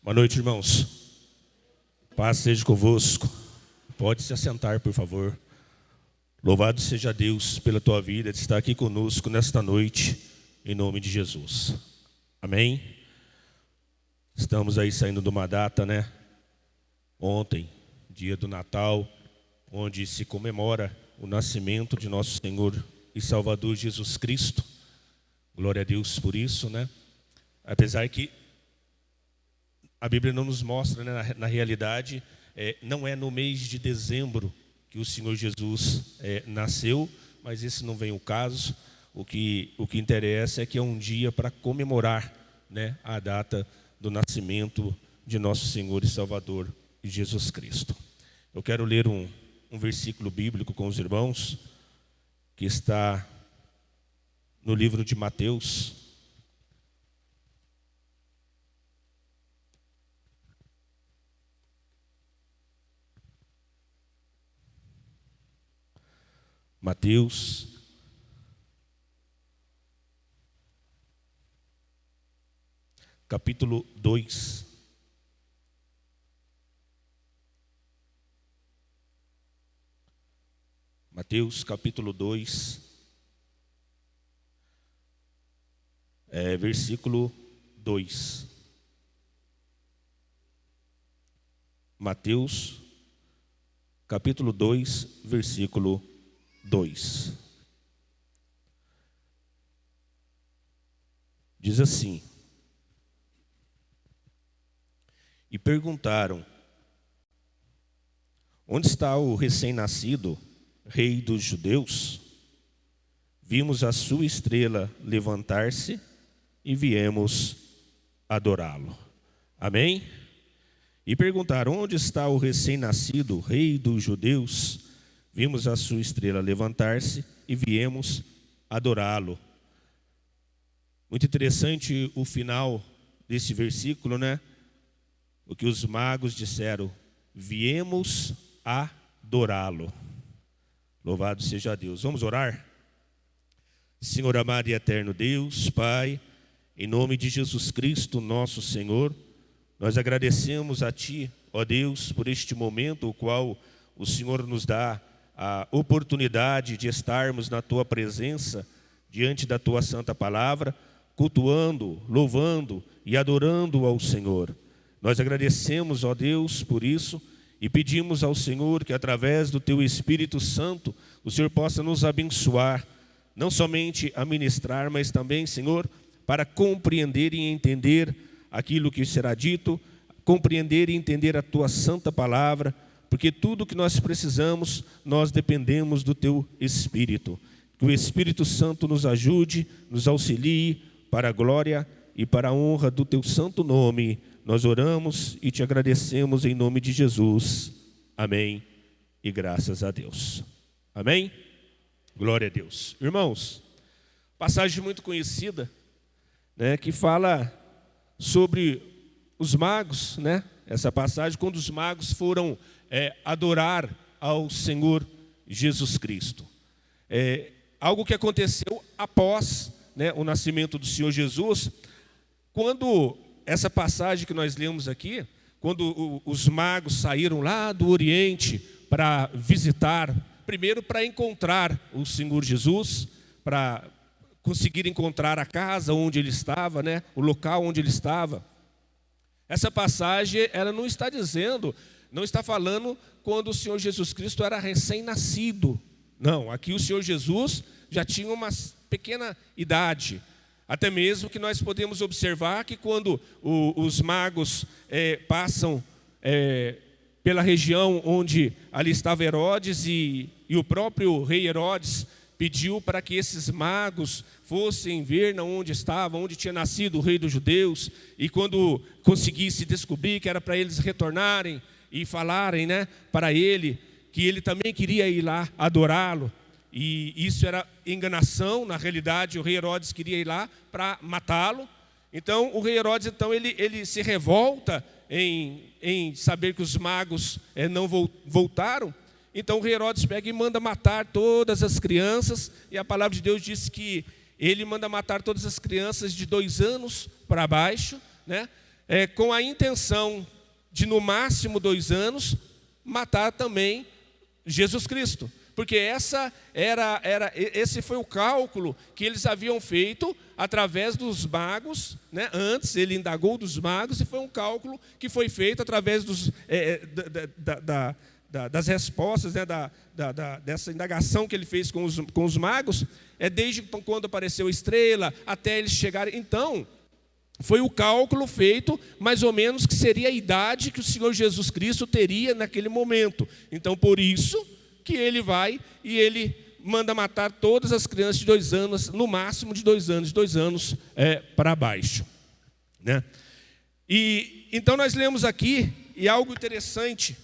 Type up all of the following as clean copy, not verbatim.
Boa noite, irmãos. Paz seja convosco. Pode se assentar, por favor. Louvado seja Deus pela tua vida de estar aqui conosco nesta noite, em nome de Jesus. Amém? Estamos aí saindo de uma data, né? Ontem, dia do Natal, onde se comemora o nascimento de nosso Senhor e Salvador Jesus Cristo. Glória a Deus por isso, né? Apesar que a Bíblia não nos mostra, né, na realidade, não é no mês de dezembro que o Senhor Jesus nasceu, mas esse não vem o caso. O que interessa é que é um dia para comemorar, né, a data do nascimento de nosso Senhor e Salvador Jesus Cristo. Eu quero ler um versículo bíblico com os irmãos, que está no livro de Mateus. Mateus, capítulo 2. Mateus, capítulo 2, versículo 2. Mateus, capítulo 2, versículo 2. Diz assim: E perguntaram: Onde está o recém-nascido rei dos judeus? Vimos a sua estrela levantar-se e viemos adorá-lo. Amém? E perguntaram: Onde está o recém-nascido rei dos judeus? Vimos a sua estrela levantar-se e viemos adorá-lo. Muito interessante o final desse versículo, né? O que os magos disseram: viemos adorá-lo. Louvado seja Deus. Vamos orar? Senhor amado e eterno Deus, Pai, em nome de Jesus Cristo, nosso Senhor, nós agradecemos a Ti, ó Deus, por este momento o qual o Senhor nos dá a oportunidade de estarmos na Tua presença, diante da Tua santa palavra, cultuando, louvando e adorando ao Senhor. Nós agradecemos, ó Deus, por isso e pedimos ao Senhor que através do Teu Espírito Santo o Senhor possa nos abençoar, não somente a ministrar, mas também, Senhor, para compreender e entender aquilo que será dito, compreender e entender a Tua santa palavra, porque tudo que nós precisamos, nós dependemos do Teu Espírito. Que o Espírito Santo nos ajude, nos auxilie para a glória e para a honra do Teu santo nome. Nós oramos e Te agradecemos em nome de Jesus. Amém e graças a Deus. Amém? Glória a Deus. Irmãos, passagem muito conhecida, né, que fala sobre os magos, né? Essa passagem, quando os magos foram adorar ao Senhor Jesus Cristo. Algo que aconteceu após, né, o nascimento do Senhor Jesus, quando essa passagem que nós lemos aqui, quando os magos saíram lá do Oriente para visitar, primeiro para encontrar o Senhor Jesus, para conseguir encontrar a casa onde ele estava, né, o local onde ele estava. Essa passagem, ela não está dizendo, não está falando quando o Senhor Jesus Cristo era recém-nascido. Não, aqui o Senhor Jesus já tinha uma pequena idade. Até mesmo que nós podemos observar que quando os magos passam pela região onde ali estava Herodes e o próprio rei Herodes pediu para que esses magos fossem ver onde estava, onde tinha nascido o rei dos judeus, e quando conseguisse descobrir que era para eles retornarem e falarem, né, para ele que ele também queria ir lá adorá-lo, e isso era enganação. Na realidade o rei Herodes queria ir lá para matá-lo. Então o rei Herodes, ele se revolta em saber que os magos não voltaram. Então o rei Herodes pega e manda matar todas as crianças, e a palavra de Deus diz que ele manda matar todas as crianças de 2 anos para baixo, né? com a intenção de, no máximo 2 anos, matar também Jesus Cristo. Porque esse foi o cálculo que eles haviam feito através dos magos, né? Antes ele indagou dos magos, e foi um cálculo que foi feito através das respostas, né? Dessa indagação que ele fez com os magos, desde quando apareceu a estrela até eles chegarem. Então, foi o cálculo feito, mais ou menos, que seria a idade que o Senhor Jesus Cristo teria naquele momento. Então, por isso que ele vai e ele manda matar todas as crianças de 2 anos, no máximo de 2 anos para baixo, né? E então nós lemos aqui, e algo interessante,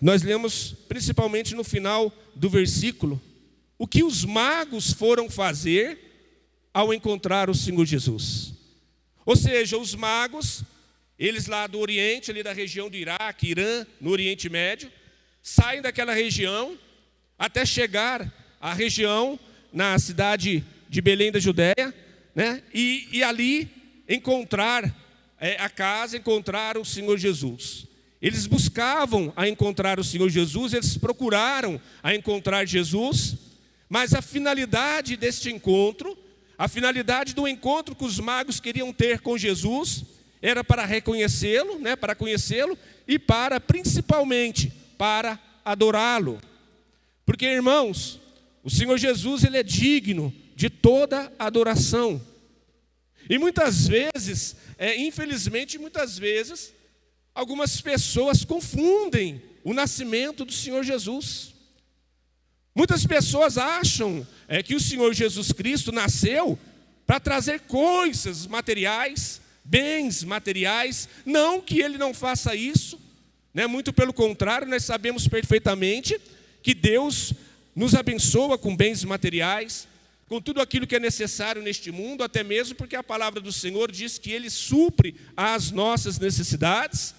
nós lemos principalmente no final do versículo, o que os magos foram fazer ao encontrar o Senhor Jesus. Ou seja, os magos, eles lá do Oriente, ali da região do Iraque, Irã, no Oriente Médio, saem daquela região até chegar à região, na cidade de Belém da Judéia, né? E ali encontrar encontrar o Senhor Jesus. Eles buscavam a encontrar o Senhor Jesus, eles procuraram a encontrar Jesus, mas a finalidade deste encontro, a finalidade do encontro que os magos queriam ter com Jesus, era para reconhecê-lo, né? Para conhecê-lo e principalmente para adorá-lo. Porque, irmãos, o Senhor Jesus, ele é digno de toda adoração. E muitas vezes, infelizmente, algumas pessoas confundem o nascimento do Senhor Jesus. Muitas pessoas acham que o Senhor Jesus Cristo nasceu para trazer coisas materiais, bens materiais. Não que ele não faça isso, né? Muito pelo contrário, nós sabemos perfeitamente que Deus nos abençoa com bens materiais, com tudo aquilo que é necessário neste mundo, até mesmo porque a palavra do Senhor diz que Ele supre as nossas necessidades.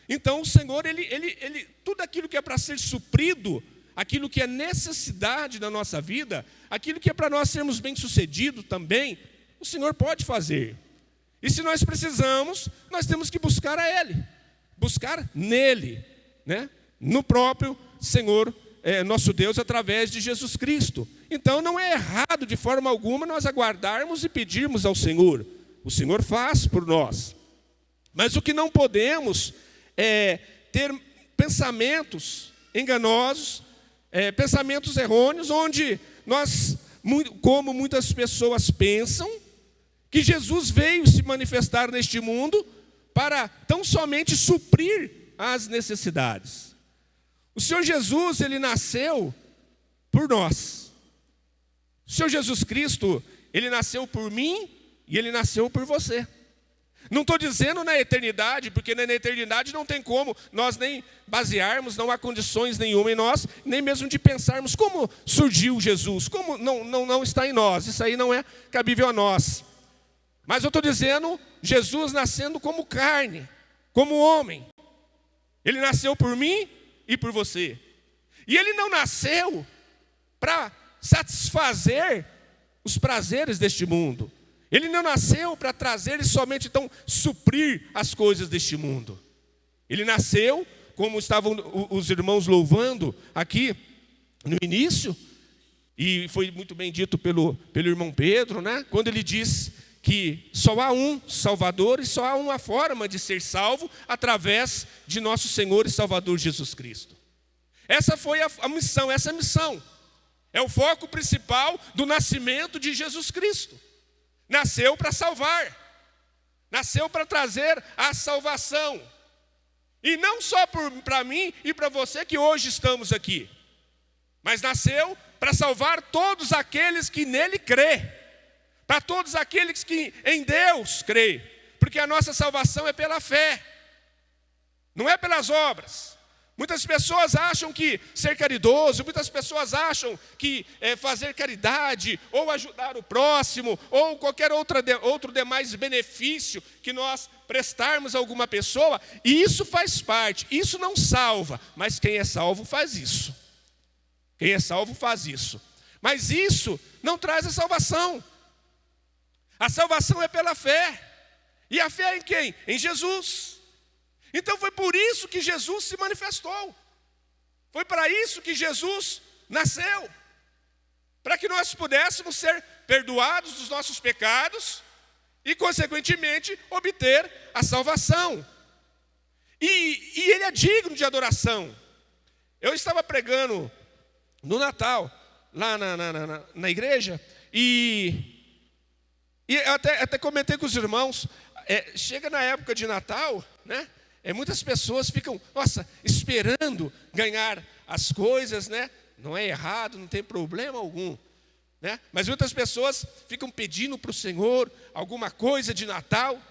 Então o Senhor, ele tudo aquilo que é para ser suprido, aquilo que é necessidade da nossa vida, aquilo que é para nós sermos bem-sucedidos também, o Senhor pode fazer. E se nós precisamos, nós temos que buscar a Ele, buscar nele, né? No próprio Senhor nosso Deus, através de Jesus Cristo. Então não é errado de forma alguma nós aguardarmos e pedirmos ao Senhor. O Senhor faz por nós. Mas o que não podemos é ter pensamentos enganosos, pensamentos errôneos, onde nós, como muitas pessoas pensam, que Jesus veio se manifestar neste mundo para tão somente suprir as necessidades. O Senhor Jesus, ele nasceu por nós. O Senhor Jesus Cristo, ele nasceu por mim e ele nasceu por você. Não estou dizendo na eternidade, porque na eternidade não tem como nós nem basearmos, não há condições nenhuma em nós, nem mesmo de pensarmos como surgiu Jesus, como não está em nós, isso aí não é cabível a nós. Mas eu estou dizendo, Jesus nascendo como carne, como homem. Ele nasceu por mim e por você. E ele não nasceu para satisfazer os prazeres deste mundo. Ele não nasceu para trazer e somente então suprir as coisas deste mundo. Ele nasceu, como estavam os irmãos louvando aqui no início, e foi muito bem dito pelo irmão Pedro, né? Quando ele diz que só há um Salvador e só há uma forma de ser salvo, através de nosso Senhor e Salvador Jesus Cristo. Essa foi a missão, essa missão é o foco principal do nascimento de Jesus Cristo. Nasceu para salvar, nasceu para trazer a salvação. E não só para mim e para você que hoje estamos aqui, mas nasceu para salvar todos aqueles que nele crê, para todos aqueles que em Deus crê, porque a nossa salvação é pela fé, não é pelas obras. Muitas pessoas acham que ser caridoso, muitas pessoas acham que fazer caridade, ou ajudar o próximo, ou qualquer outro demais benefício que nós prestarmos a alguma pessoa, e isso faz parte, isso não salva, mas quem é salvo faz isso. Quem é salvo faz isso. Mas isso não traz a salvação. A salvação é pela fé. E a fé em quem? Em Jesus. Então foi por isso que Jesus se manifestou. Foi para isso que Jesus nasceu. Para que nós pudéssemos ser perdoados dos nossos pecados e, consequentemente, obter a salvação. E Ele é digno de adoração. Eu estava pregando no Natal, lá na igreja, e até comentei com os irmãos, chega na época de Natal, né? Muitas pessoas ficam, esperando ganhar as coisas, né? Não é errado, não tem problema algum, né? Mas muitas pessoas ficam pedindo para o Senhor alguma coisa de Natal.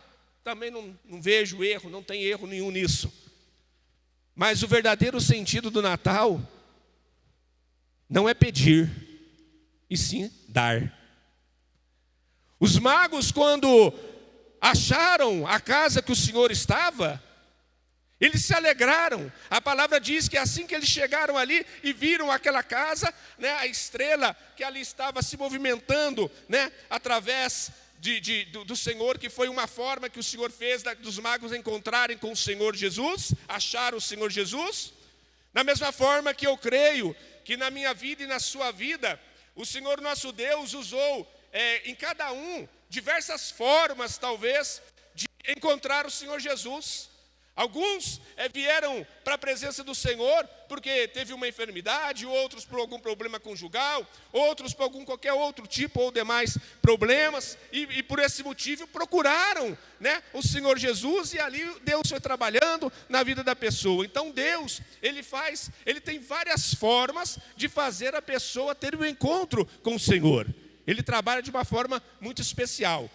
Também não vejo erro, não tem erro nenhum nisso. Mas o verdadeiro sentido do Natal não é pedir, e sim dar. Os magos, quando acharam a casa que o Senhor estava, eles se alegraram. A palavra diz que assim que eles chegaram ali e viram aquela casa, né, a estrela que ali estava se movimentando, né, através do Senhor, que foi uma forma que o Senhor fez dos magos encontrarem com o Senhor Jesus, achar o Senhor Jesus. Da mesma forma que eu creio que na minha vida e na sua vida, o Senhor nosso Deus usou em cada um diversas formas, talvez, de encontrar o Senhor Jesus. Alguns vieram para a presença do Senhor porque teve uma enfermidade, outros por algum problema conjugal, outros por qualquer outro tipo ou demais problemas, e por esse motivo procuraram, né, o Senhor Jesus, e ali Deus foi trabalhando na vida da pessoa. Então Deus, Ele tem várias formas de fazer a pessoa ter um encontro com o Senhor. Ele trabalha de uma forma muito especial.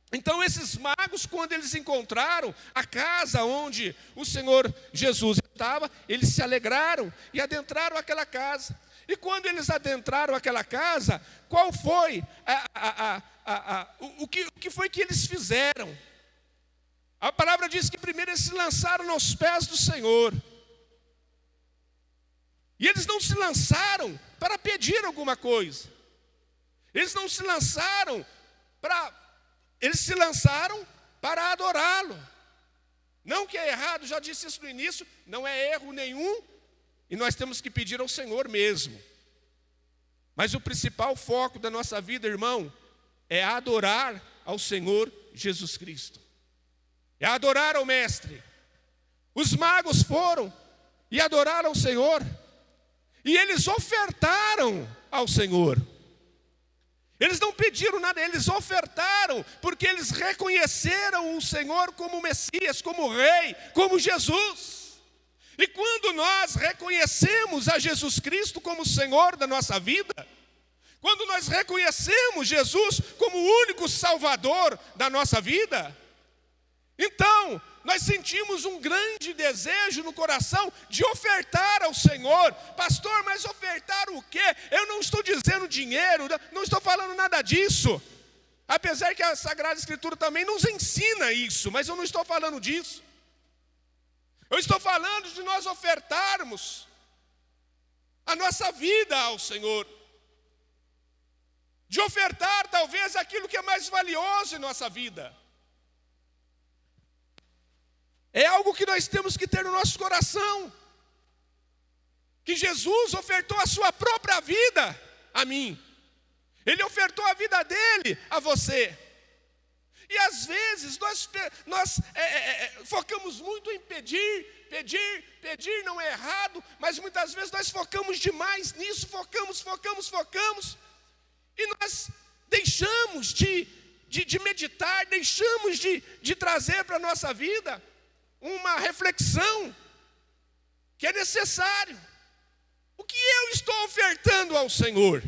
Então esses magos, quando eles encontraram a casa onde o Senhor Jesus estava, eles se alegraram e adentraram aquela casa. E quando eles adentraram aquela casa, qual foi o que foi que eles fizeram? A palavra diz que primeiro eles se lançaram aos pés do Senhor. E eles não se lançaram para pedir alguma coisa. Eles não se lançaram Eles se lançaram para adorá-lo. Não que é errado, já disse isso no início, não é erro nenhum, e nós temos que pedir ao Senhor mesmo. Mas o principal foco da nossa vida, irmão, é adorar ao Senhor Jesus Cristo. É adorar ao Mestre. Os magos foram e adoraram ao Senhor, e eles ofertaram ao Senhor. Eles não pediram nada, eles ofertaram, porque eles reconheceram o Senhor como Messias, como Rei, como Jesus. E quando nós reconhecemos a Jesus Cristo como Senhor da nossa vida, quando nós reconhecemos Jesus como o único Salvador da nossa vida, então nós sentimos um grande desejo no coração de ofertar ao Senhor. Pastor, mas ofertar o quê? Eu não estou dizendo dinheiro, não estou falando nada disso. Apesar que a Sagrada Escritura também nos ensina isso, mas eu não estou falando disso. Eu estou falando de nós ofertarmos a nossa vida ao Senhor. De ofertar talvez aquilo que é mais valioso em nossa vida. É algo que nós temos que ter no nosso coração. Que Jesus ofertou a sua própria vida a mim. Ele ofertou a vida dele a você. E às vezes nós focamos muito em pedir não é errado, mas muitas vezes nós focamos demais nisso, focamos. E nós deixamos de meditar, deixamos de trazer para a nossa vida uma reflexão que é necessário. O que eu estou ofertando ao Senhor?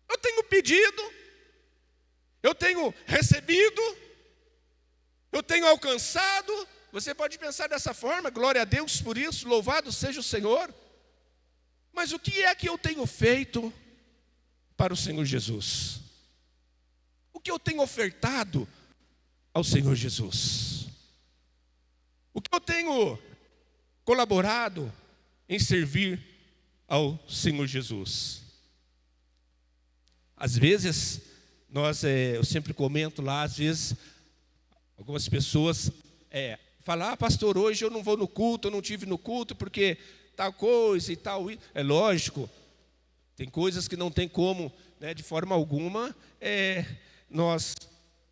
Eu tenho pedido, eu tenho recebido, eu tenho alcançado. Você pode pensar dessa forma, glória a Deus por isso, louvado seja o Senhor. Mas o que é que eu tenho feito para o Senhor Jesus? O que eu tenho ofertado ao Senhor Jesus? O que eu tenho colaborado em servir ao Senhor Jesus? Às vezes, eu sempre comento lá, às vezes Algumas pessoas falam, pastor, hoje eu não vou no culto, eu não tive no culto porque tal coisa e tal. É lógico, tem coisas que não tem como, né, de forma alguma, nós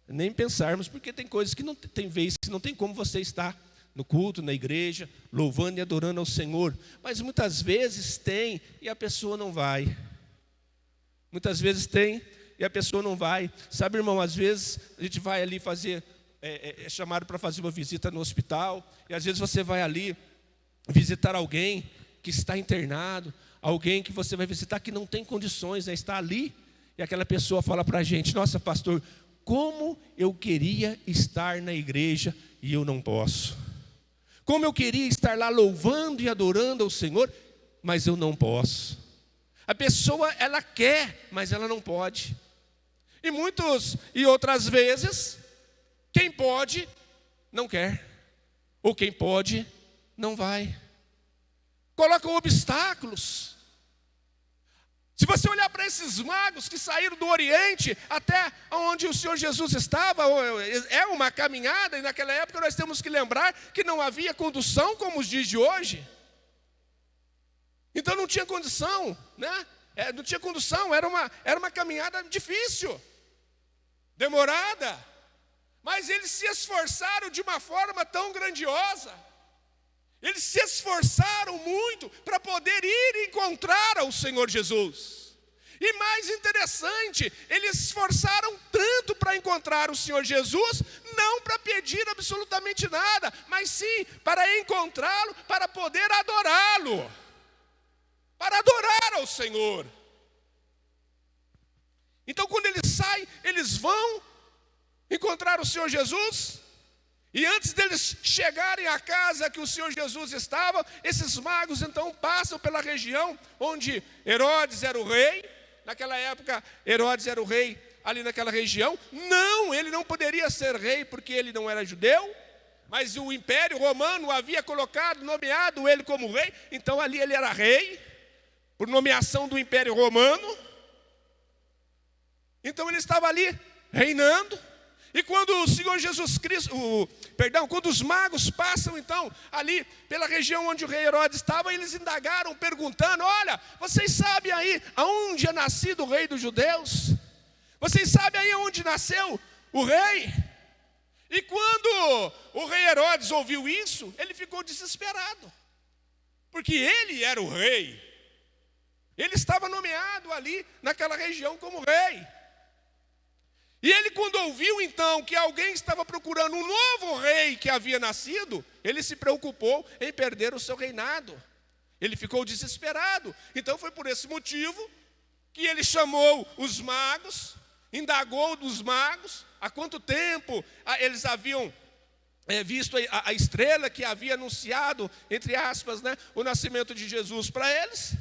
nem pensarmos, porque tem coisas que não tem vezes que não tem como você estar no culto, na igreja, louvando e adorando ao Senhor. Mas muitas vezes tem e a pessoa não vai. Muitas vezes tem e a pessoa não vai. Sabe, irmão, às vezes a gente vai ali fazer, é chamado para fazer uma visita no hospital, e às vezes você vai ali visitar alguém que está internado, alguém que você vai visitar que não tem condições, né, está ali, e aquela pessoa fala para a gente, nossa, pastor, como eu queria estar na igreja e eu não posso. Como eu queria estar lá louvando e adorando ao Senhor, mas eu não posso. A pessoa, ela quer, mas ela não pode. E outras vezes, quem pode, não quer. Ou quem pode, não vai. Colocam obstáculos. Se você olhar para esses magos que saíram do Oriente até onde o Senhor Jesus estava, é uma caminhada, e naquela época nós temos que lembrar que não havia condução como os dias de hoje. Então não tinha condição, né? Não tinha condução, era uma caminhada difícil, demorada, mas eles se esforçaram de uma forma tão grandiosa. Eles se esforçaram muito para poder ir encontrar ao Senhor Jesus. E mais interessante, eles se esforçaram tanto para encontrar o Senhor Jesus, não para pedir absolutamente nada, mas sim para encontrá-lo, para poder adorá-lo, para adorar ao Senhor. Então, quando eles saem, eles vão encontrar o Senhor Jesus. E antes deles chegarem à casa que o Senhor Jesus estava, esses magos então passam pela região onde Herodes era o rei. Naquela época, Herodes era o rei ali naquela região. Não, ele não poderia ser rei porque ele não era judeu, mas o Império Romano havia nomeado ele como rei. Então ali ele era rei, por nomeação do Império Romano. Então ele estava ali reinando. E quando o Senhor Jesus Cristo, quando os magos passam então ali pela região onde o rei Herodes estava, eles indagaram perguntando, olha, vocês sabem aí aonde é nascido o rei dos judeus? Vocês sabem aí aonde nasceu o rei? E quando o rei Herodes ouviu isso, ele ficou desesperado, porque ele era o rei, ele estava nomeado ali naquela região como rei. E ele, quando ouviu então que alguém estava procurando um novo rei que havia nascido, ele se preocupou em perder o seu reinado. Ele ficou desesperado. Então foi por esse motivo que ele chamou os magos, indagou dos magos há quanto tempo eles haviam visto a estrela que havia anunciado, entre aspas, né, o nascimento de Jesus para eles.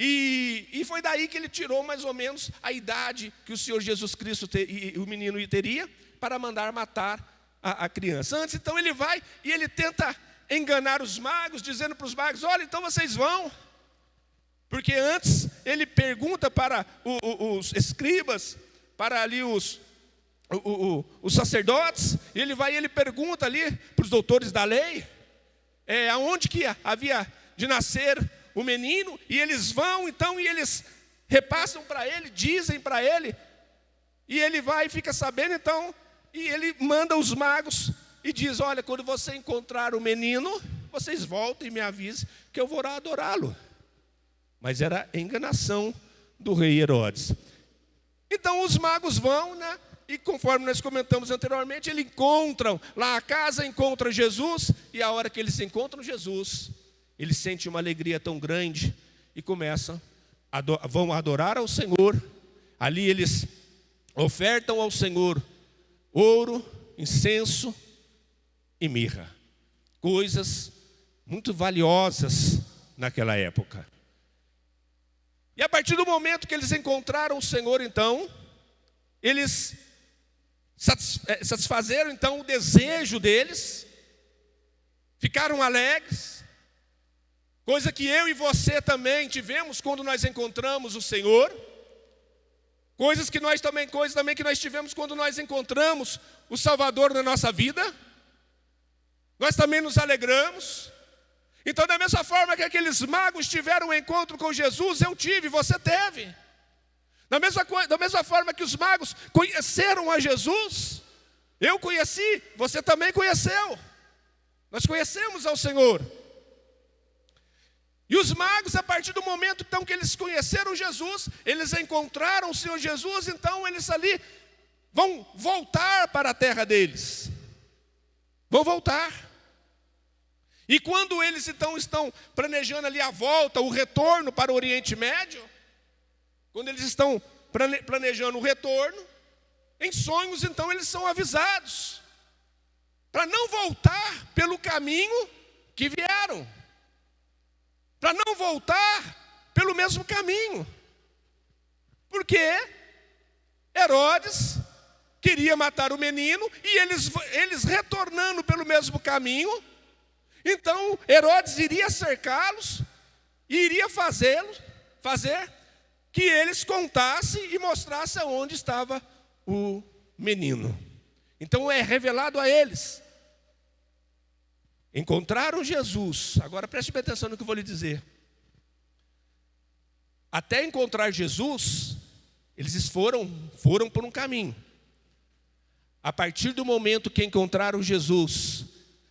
E foi daí que ele tirou mais ou menos a idade que o Senhor Jesus Cristo e o menino teria para mandar matar a criança. Antes, então, ele vai e ele tenta enganar os magos, dizendo para os magos, olha, então vocês vão. Porque antes ele pergunta para os escribas, para ali os sacerdotes, e ele vai e ele pergunta ali para os doutores da lei, aonde que havia de nascer o menino, e eles vão então e eles repassam para ele, dizem para ele, e ele vai e fica sabendo então, e ele manda os magos e diz, olha, quando você encontrar o menino, vocês voltem e me avisem que eu vou lá adorá-lo. Mas era a enganação do rei Herodes. Então os magos vão, né? E conforme nós comentamos anteriormente, eles encontram lá a casa, encontram Jesus, e a hora que eles encontram Jesus, eles sentem uma alegria tão grande e vão adorar ao Senhor. Ali eles ofertam ao Senhor ouro, incenso e mirra. Coisas muito valiosas naquela época. E a partir do momento que eles encontraram o Senhor, então, eles satisfazeram então o desejo deles, ficaram alegres. Coisa que eu e você também tivemos quando nós encontramos o Senhor. Coisas também que nós tivemos quando nós encontramos o Salvador na nossa vida. Nós também nos alegramos. Então, da mesma forma que aqueles magos tiveram um encontro com Jesus, eu tive, você teve. Da mesma forma que os magos conheceram a Jesus, eu conheci, você também conheceu. Nós conhecemos ao Senhor. E os magos, a partir do momento então que eles conheceram Jesus, eles encontraram o Senhor Jesus, então eles ali vão voltar para a terra deles. Vão voltar. E quando eles então estão planejando ali a volta, o retorno para o Oriente Médio, quando eles estão planejando o retorno, em sonhos então eles são avisados para não voltar pelo caminho que vieram. Para não voltar pelo mesmo caminho. Porque Herodes queria matar o menino e eles retornando pelo mesmo caminho, então Herodes iria cercá-los e iria fazer que eles contassem e mostrassem onde estava o menino. Então é revelado a eles. Encontraram Jesus. Agora preste bem atenção no que eu vou lhe dizer. Até encontrar Jesus, eles foram por um caminho. A partir do momento que encontraram Jesus,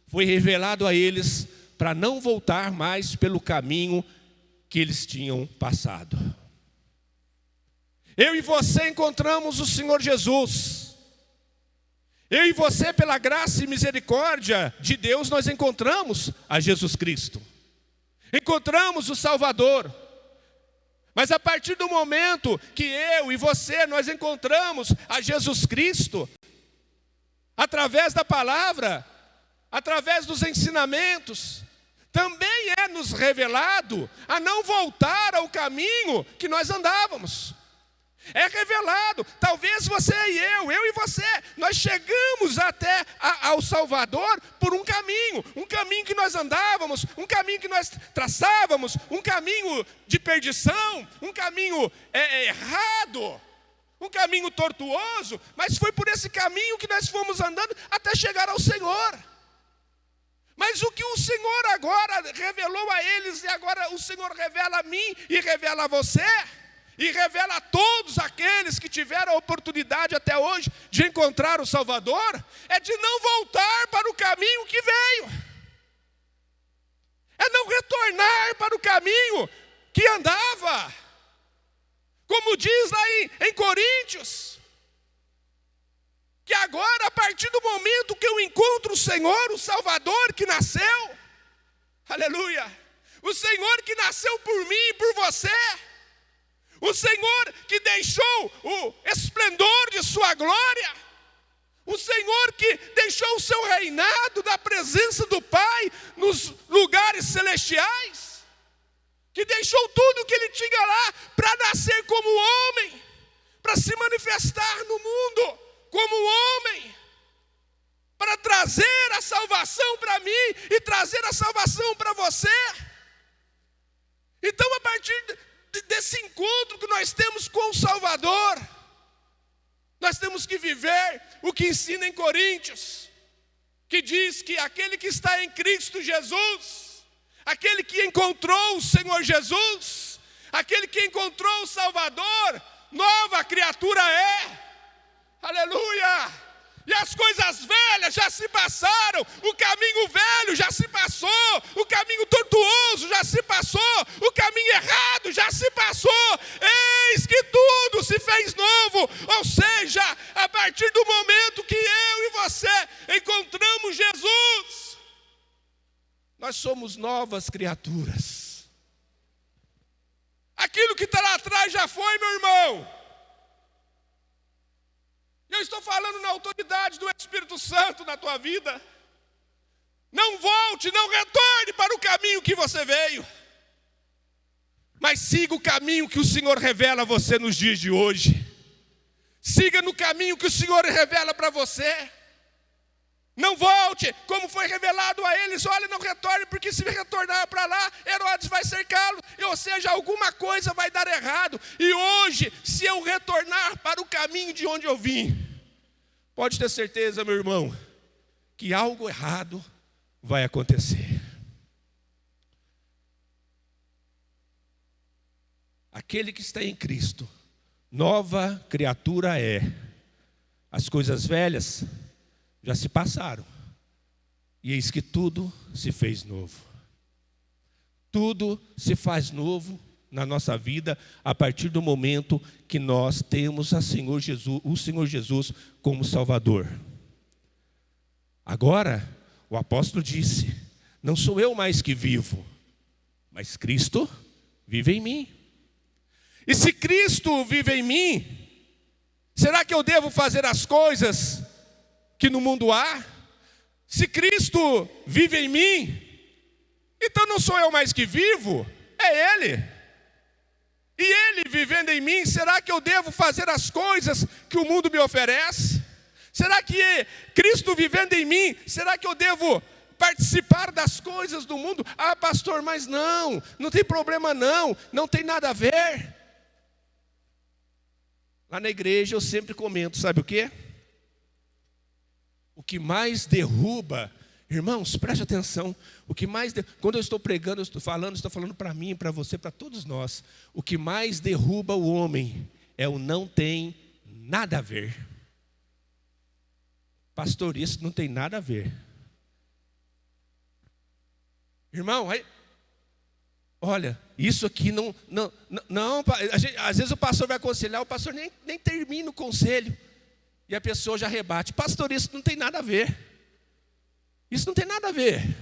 foi revelado a eles para não voltar mais pelo caminho que eles tinham passado. Eu e você encontramos o Senhor Jesus. Eu e você, pela graça e misericórdia de Deus, nós encontramos a Jesus Cristo. Encontramos o Salvador. Mas a partir do momento que eu e você, nós encontramos a Jesus Cristo, através da palavra, através dos ensinamentos, também é nos revelado a não voltar ao caminho que nós andávamos. É revelado, talvez você e eu e você, nós chegamos até ao Salvador por um caminho que nós andávamos, um caminho que nós traçávamos, um caminho de perdição, um caminho errado, um caminho tortuoso, mas foi por esse caminho que nós fomos andando até chegar ao Senhor. Mas o que o Senhor agora revelou a eles, e agora o Senhor revela a mim e revela a você, e revela a todos aqueles que tiveram a oportunidade até hoje de encontrar o Salvador, é de não voltar para o caminho que veio. É não retornar para o caminho que andava. Como diz lá em Coríntios, que agora, a partir do momento que eu encontro o Senhor, o Salvador que nasceu, aleluia, o Senhor que nasceu por mim e por você, o Senhor que deixou o esplendor de sua glória, o Senhor que deixou o seu reinado da presença do Pai nos lugares celestiais, que deixou tudo que ele tinha lá para nascer como homem, para se manifestar no mundo como homem, para trazer a salvação para mim e trazer a salvação para você. Então, a partir desse encontro que nós temos com o Salvador, nós temos que viver o que ensina em Coríntios, que diz que aquele que está em Cristo Jesus, aquele que encontrou o Senhor Jesus, aquele que encontrou o Salvador, nova criatura é, aleluia. E as coisas velhas já se passaram, o caminho velho já se passou, o caminho tortuoso já se passou, o caminho errado já se passou, eis que tudo se fez novo. Ou seja, a partir do momento que eu e você encontramos Jesus, nós somos novas criaturas. Aquilo que está lá atrás já foi, meu irmão. Eu estou falando na autoridade do Espírito Santo na tua vida. Não volte, não retorne para o caminho que você veio, mas siga o caminho que o Senhor revela a você nos dias de hoje. Siga no caminho que o Senhor revela para você. Não volte, como foi revelado a eles. Olha, não retorne, porque se retornar para lá, Herodes vai cercá-lo. Ou seja, alguma coisa vai dar errado. E hoje, se eu retornar para o caminho de onde eu vim, pode ter certeza, meu irmão, que algo errado vai acontecer. Aquele que está em Cristo, nova criatura é. As coisas velhas já se passaram, e eis que tudo se fez novo. Tudo se faz novo na nossa vida a partir do momento que nós temos o Senhor Jesus como Salvador. Agora, o apóstolo disse: não sou eu mais que vivo, mas Cristo vive em mim. E se Cristo vive em mim, será que eu devo fazer as coisas que no mundo há? Se Cristo vive em mim, então não sou eu mais que vivo, é Ele. E Ele vivendo em mim, será que eu devo fazer as coisas que o mundo me oferece? Será que Cristo vivendo em mim, será que eu devo participar das coisas do mundo? Ah, pastor, mas não tem problema não tem nada a ver. Lá na igreja eu sempre comento, sabe o quê? O que mais derruba, irmãos, preste atenção, quando eu estou pregando, estou falando para mim, para você, para todos nós. O que mais derruba o homem é o não tem nada a ver. Pastor, isso não tem nada a ver. Irmão, olha, isso aqui não, às vezes o pastor vai aconselhar, o pastor nem termina o conselho, e a pessoa já rebate: pastor, isso não tem nada a ver. Isso não tem nada a ver.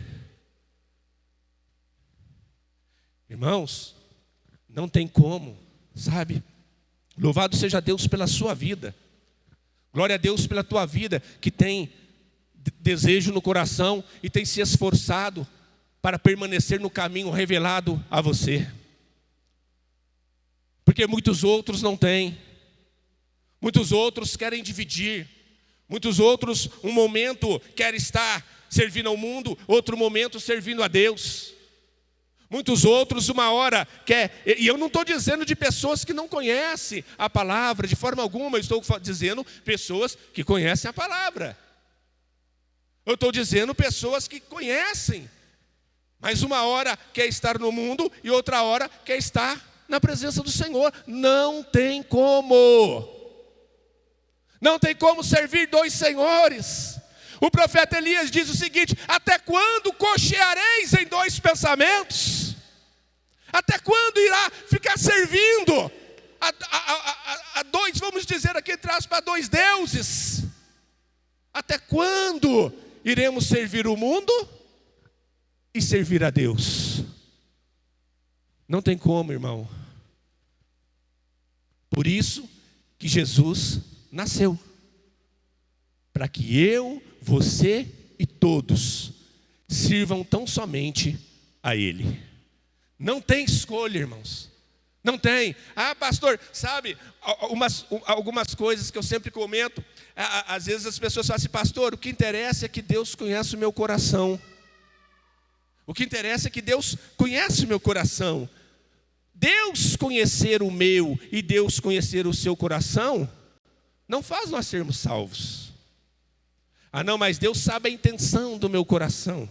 Irmãos, não tem como, sabe? Louvado seja Deus pela sua vida. Glória a Deus pela tua vida, que tem desejo no coração e tem se esforçado para permanecer no caminho revelado a você. Porque muitos outros não têm. Muitos outros querem dividir. Muitos outros, um momento, querem estar servindo ao mundo, outro momento servindo a Deus. Muitos outros, uma hora, e eu não estou dizendo de pessoas que não conhecem a palavra, de forma alguma, eu estou dizendo pessoas que conhecem a palavra. Eu estou dizendo pessoas que conhecem, mas uma hora quer estar no mundo e outra hora quer estar na presença do Senhor. Não tem como. Não tem como servir dois senhores. O profeta Elias diz o seguinte: até quando cocheareis em dois pensamentos? Até quando irá ficar servindo a dois, vamos dizer aqui, traz para dois deuses? Até quando iremos servir o mundo e servir a Deus? Não tem como, irmão. Por isso que Jesus nasceu, para que eu, você e todos sirvam tão somente a Ele. Não tem escolha, irmãos. Não tem. Ah, pastor, sabe, algumas coisas que eu sempre comento, às vezes as pessoas falam assim: pastor, o que interessa é que Deus conhece o meu coração. O que interessa é que Deus conhece o meu coração. Deus conhecer o meu e Deus conhecer o seu coração não faz nós sermos salvos. Ah não, mas Deus sabe a intenção do meu coração.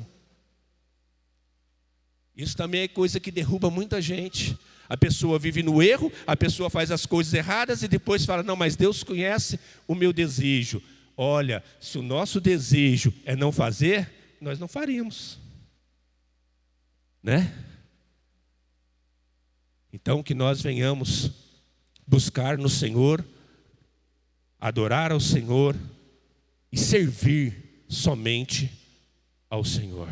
Isso também é coisa que derruba muita gente. A pessoa vive no erro, a pessoa faz as coisas erradas e depois fala: não, mas Deus conhece o meu desejo. Olha, se o nosso desejo é não fazer, nós não faríamos, né? Então que nós venhamos buscar no Senhor, adorar ao Senhor e servir somente ao Senhor.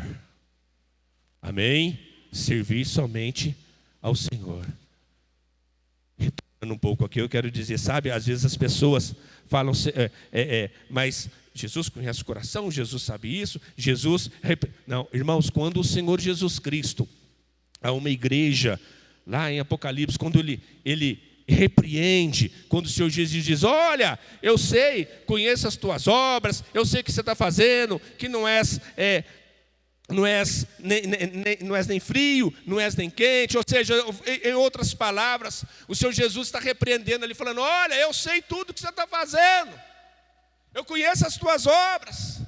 Amém? Servir somente ao Senhor. Retornando um pouco aqui, eu quero dizer, sabe, às vezes as pessoas falam, mas Jesus conhece o coração, Jesus sabe isso, Jesus... Não, irmãos, quando o Senhor Jesus Cristo, a uma igreja, lá em Apocalipse, quando ele repreende, quando o Senhor Jesus diz: olha, eu sei, conheço as tuas obras, eu sei o que você está fazendo, que não és nem frio, não és nem quente. Ou seja, em outras palavras, o Senhor Jesus está repreendendo ali, falando: olha, eu sei tudo o que você está fazendo, eu conheço as tuas obras.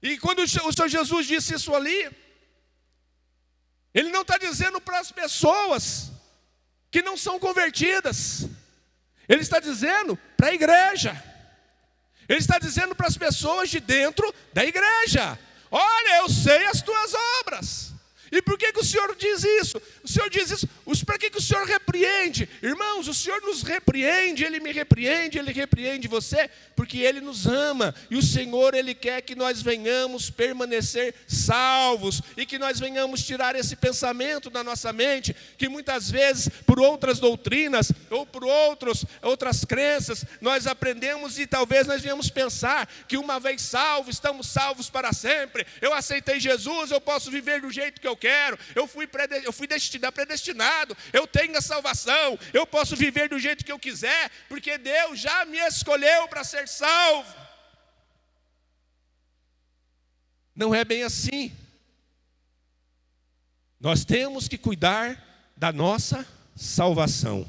E quando o Senhor Jesus disse isso ali, Ele não está dizendo para as pessoas que não são convertidas, Ele está dizendo para a igreja, Ele está dizendo para as pessoas de dentro da igreja: olha, eu sei as tuas obras. E por que o Senhor diz isso? O Senhor diz isso, para que o Senhor repreende? Irmãos, o Senhor nos repreende, Ele me repreende, Ele repreende você, porque Ele nos ama. E o Senhor, Ele quer que nós venhamos permanecer salvos, e que nós venhamos tirar esse pensamento da nossa mente, que muitas vezes, por outras doutrinas, ou por outras crenças, nós aprendemos e talvez nós venhamos pensar que uma vez salvo, estamos salvos para sempre. Eu aceitei Jesus, eu posso viver do jeito que eu quero, eu fui predestinado, eu tenho a salvação, eu posso viver do jeito que eu quiser, porque Deus já me escolheu para ser salvo. Não é bem assim. Nós temos que cuidar da nossa salvação.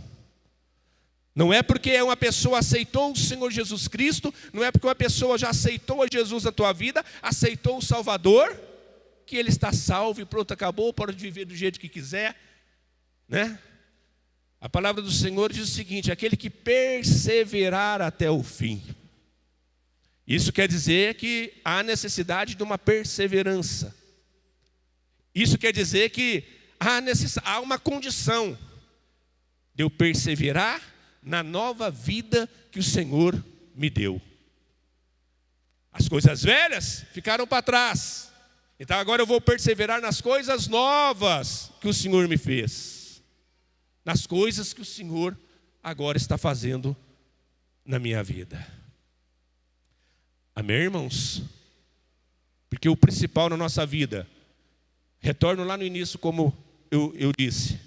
Não é porque uma pessoa aceitou o Senhor Jesus Cristo, não é porque uma pessoa já aceitou a Jesus na tua vida, aceitou o Salvador, que ele está salvo e pronto, acabou, pode viver do jeito que quiser, né? A palavra do Senhor diz o seguinte: aquele que perseverar até o fim. Isso quer dizer que há necessidade de uma perseverança. Isso quer dizer que há uma condição de eu perseverar na nova vida que o Senhor me deu. As coisas velhas ficaram para trás. Então agora eu vou perseverar nas coisas novas que o Senhor me fez. Nas coisas que o Senhor agora está fazendo na minha vida. Amém, irmãos? Porque o principal na nossa vida, retorno lá no início como eu disse,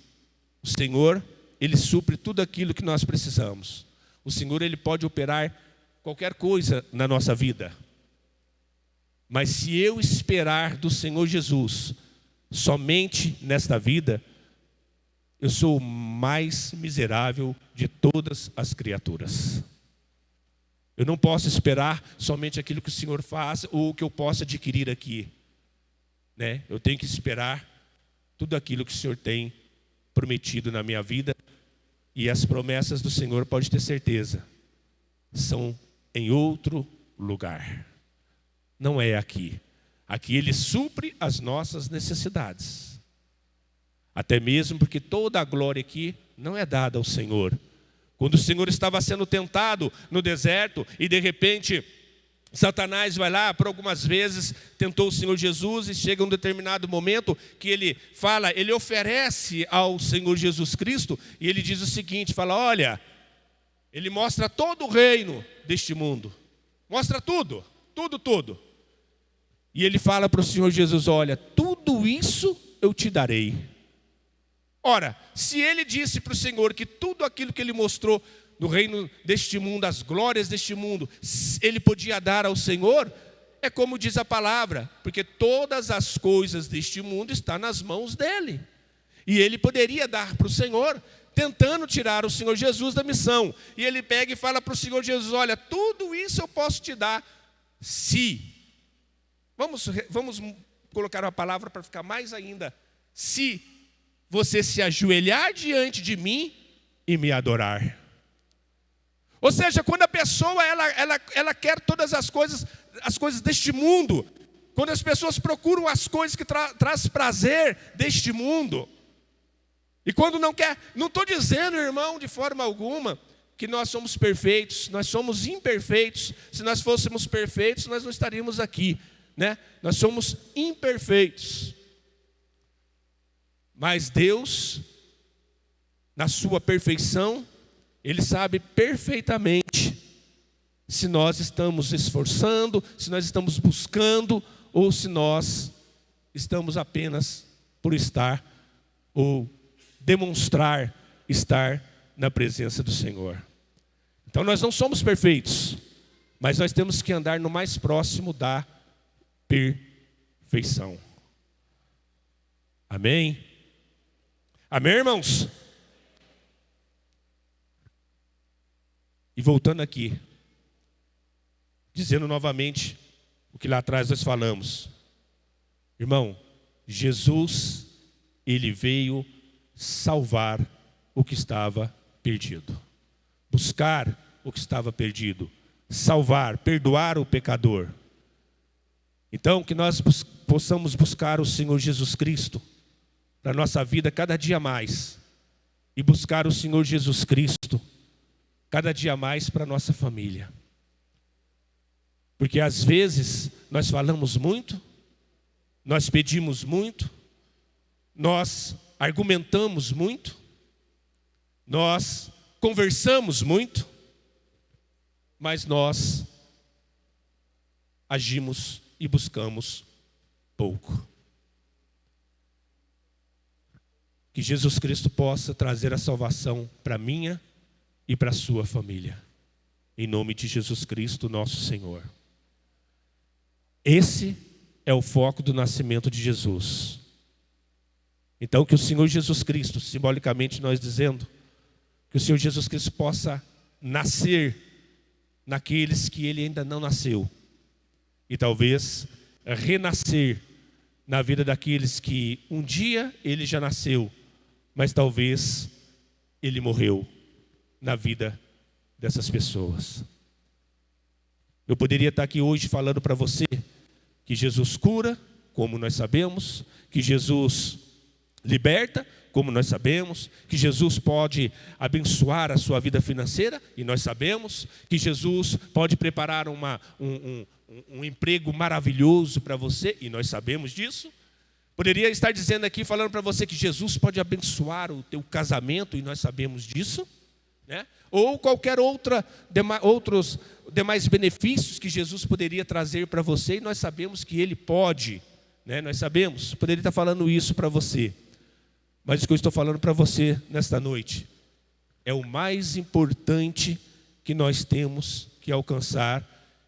o Senhor, Ele supre tudo aquilo que nós precisamos. O Senhor, Ele pode operar qualquer coisa na nossa vida. Mas se eu esperar do Senhor Jesus somente nesta vida, eu sou o mais miserável de todas as criaturas. Eu não posso esperar somente aquilo que o Senhor faz ou que eu possa adquirir aqui, né? Eu tenho que esperar tudo aquilo que o Senhor tem prometido na minha vida. E as promessas do Senhor, pode ter certeza, são em outro lugar. Não é aqui. Aqui Ele supre as nossas necessidades. Até mesmo porque toda a glória aqui não é dada ao Senhor. Quando o Senhor estava sendo tentado no deserto e de repente Satanás vai lá, por algumas vezes tentou o Senhor Jesus, e chega um determinado momento que ele oferece ao Senhor Jesus Cristo, e ele diz o seguinte, fala: olha, ele mostra todo o reino deste mundo, mostra tudo. E ele fala para o Senhor Jesus: olha, tudo isso eu te darei. Ora, se ele disse para o Senhor que tudo aquilo que ele mostrou no reino deste mundo, as glórias deste mundo, ele podia dar ao Senhor, é como diz a palavra, porque todas as coisas deste mundo estão nas mãos dele. E ele poderia dar para o Senhor, tentando tirar o Senhor Jesus da missão. E ele pega e fala para o Senhor Jesus: olha, tudo isso eu posso te dar, se... Vamos colocar uma palavra para ficar mais ainda. Se você se ajoelhar diante de mim e me adorar. Ou seja, quando a pessoa ela quer todas as coisas deste mundo, quando as pessoas procuram as coisas que traz prazer deste mundo, e quando não quer, não estou dizendo, irmão, de forma alguma, que nós somos perfeitos, nós somos imperfeitos. Se nós fôssemos perfeitos, nós não estaríamos aqui, né? Nós somos imperfeitos. Mas Deus, na sua perfeição, Ele sabe perfeitamente se nós estamos esforçando, se nós estamos buscando, ou se nós estamos apenas por estar ou demonstrar estar na presença do Senhor. Então nós não somos perfeitos, mas nós temos que andar no mais próximo da perfeição. Amém? Amém, irmãos? E voltando aqui, dizendo novamente o que lá atrás nós falamos. Irmão, Jesus, ele veio salvar o que estava perdido. Buscar o que estava perdido. Salvar, perdoar o pecador. Então, que nós possamos buscar o Senhor Jesus Cristo para a nossa vida cada dia mais. E buscar o Senhor Jesus Cristo cada dia mais para a nossa família. Porque às vezes nós falamos muito, nós pedimos muito, nós argumentamos muito, nós conversamos muito, mas nós agimos e buscamos pouco. Que Jesus Cristo possa trazer a salvação para a minha e para a sua família. Em nome de Jesus Cristo, nosso Senhor. Esse é o foco do nascimento de Jesus. Então que o Senhor Jesus Cristo, simbolicamente nós dizendo, que o Senhor Jesus Cristo possa nascer naqueles que Ele ainda não nasceu. E talvez renascer na vida daqueles que um dia Ele já nasceu, mas talvez Ele morreu na vida dessas pessoas. Eu poderia estar aqui hoje falando para você que Jesus cura, como nós sabemos, que Jesus liberta, como nós sabemos, que Jesus pode abençoar a sua vida financeira, e nós sabemos, que Jesus pode preparar um emprego maravilhoso para você, e nós sabemos disso. Poderia estar dizendo aqui, falando para você que Jesus pode abençoar o teu casamento, e nós sabemos disso, né? Ou qualquer outros demais benefícios que Jesus poderia trazer para você, e nós sabemos que Ele pode, né? Nós sabemos, poderia estar falando isso para você. Mas o que eu estou falando para você nesta noite é o mais importante que nós temos que alcançar,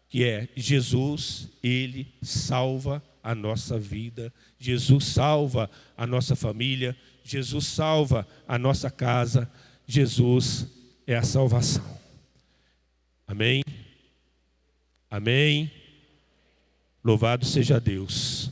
que é Jesus. Ele salva a nossa vida, Jesus salva a nossa família, Jesus salva a nossa casa, Jesus é a salvação. Amém? Amém? Louvado seja Deus.